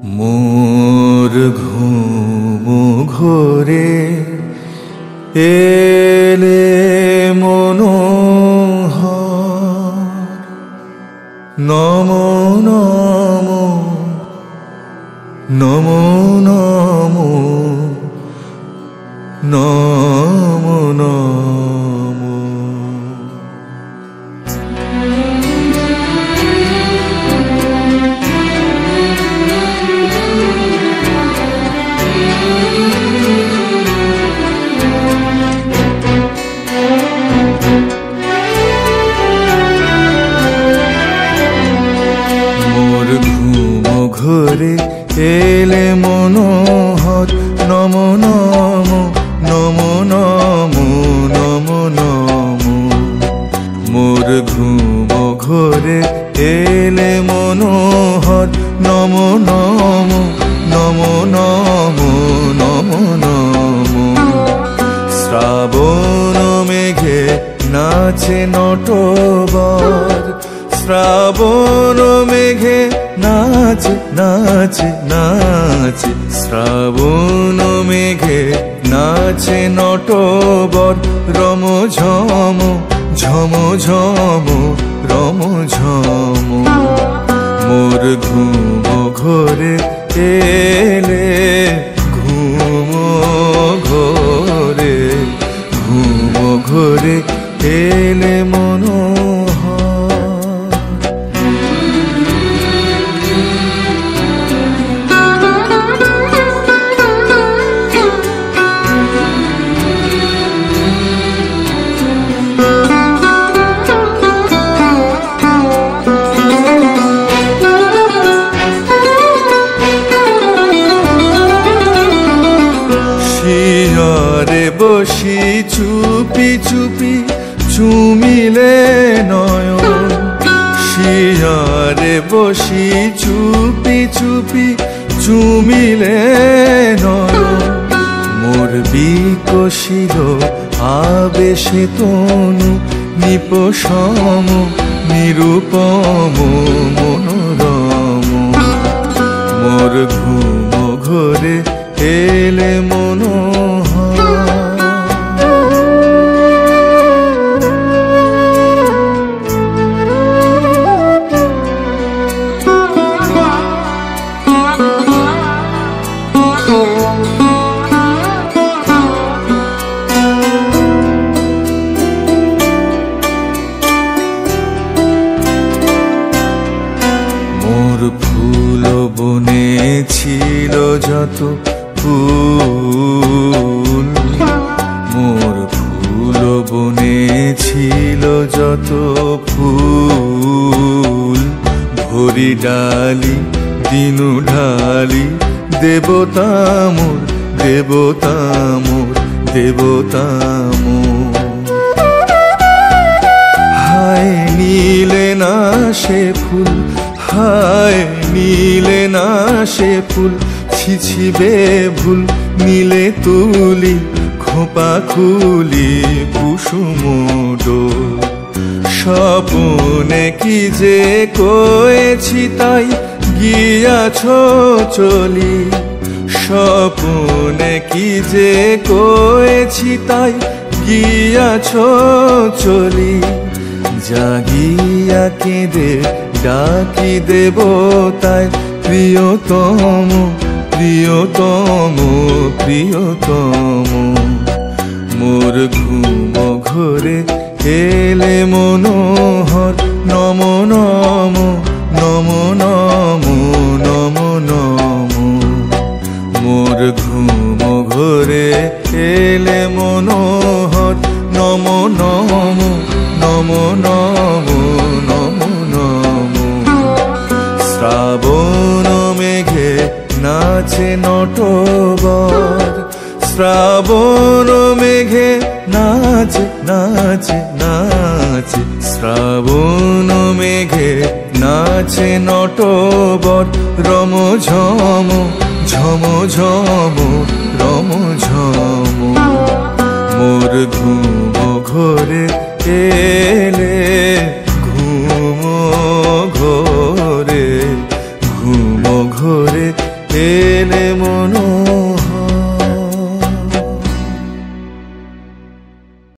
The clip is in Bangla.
মোর ঘুম ঘোরে এলে মনোহর নমো নমো নমো নমো নমো নমো। মোর ঘুম ঘোরে এলে মনোহর নমো নমো নমো নমো নমো নমো। মোর ঘুম ঘোরে এলে মনোহর নমো নমো নমো নমো নমো নমো। শ্রাবণ মেঘে নাচে নটবর শ্রাবণ মেঘে নাচে নাচে নাচে শ্রাবণ মেঘে নাচে নটবর রম ঝম ঝম ঝম রম ঝম। মোর ঘুম ঘোরে এলে ঘুম ঘোরে ঘুম ঘোরে এলে মনোহর। শিয়রে বসি চুপি চুপি চুমিলে নয়ন শিয়রে বসি চুপি চুপি চুমিলে নয়ন। মোর বিকশিল আবেশে তনু নিপসম নিরূপম মনোরম। মোর ঘুম ঘোরে এলে মনোহর। মোর ফুল বনে ছিল যত ফুল মোর ফুল বনে ছিল যত ফুল ভরি ডালি দিনু ঢালি দেবতা মোর দেবতা মোর দেবতা মোর। হায় নীলে না সে ফুল হায় নীলে না সে ফুল ছিছিবে ভুল নীলে তুলি খোপা খুলি কুসুম ডোল। স্বপনে কি যে কয়েছি তাই গিয়াছ চলি স্বপনে কি যে কয়েছি তাই গিয়াছ চলি। জাগিয়া কেঁদে ডাকি দেবতায় প্রিয়তম প্রিয়তম প্রিয়তম। মোর ঘুম ঘোরে এলে মনোহর নমো নমো নমো নমো নমো নমো। মোর ঘুম ঘোরে এলে মনোহর নমো নমো নমো নমো নমো নমো। শ্রাবণ মেঘে নাচে নটবর শ্রাবণ মেঘে নাচে নাচে নাচে শ্রাবণ মেঘে নাচে নটবর রম ঝম ঝম ঝম রম ঝম। মোর ঘুম ঘোরে এলে ঘুম ঘোরে ঘুম ঘোরে এলে মনো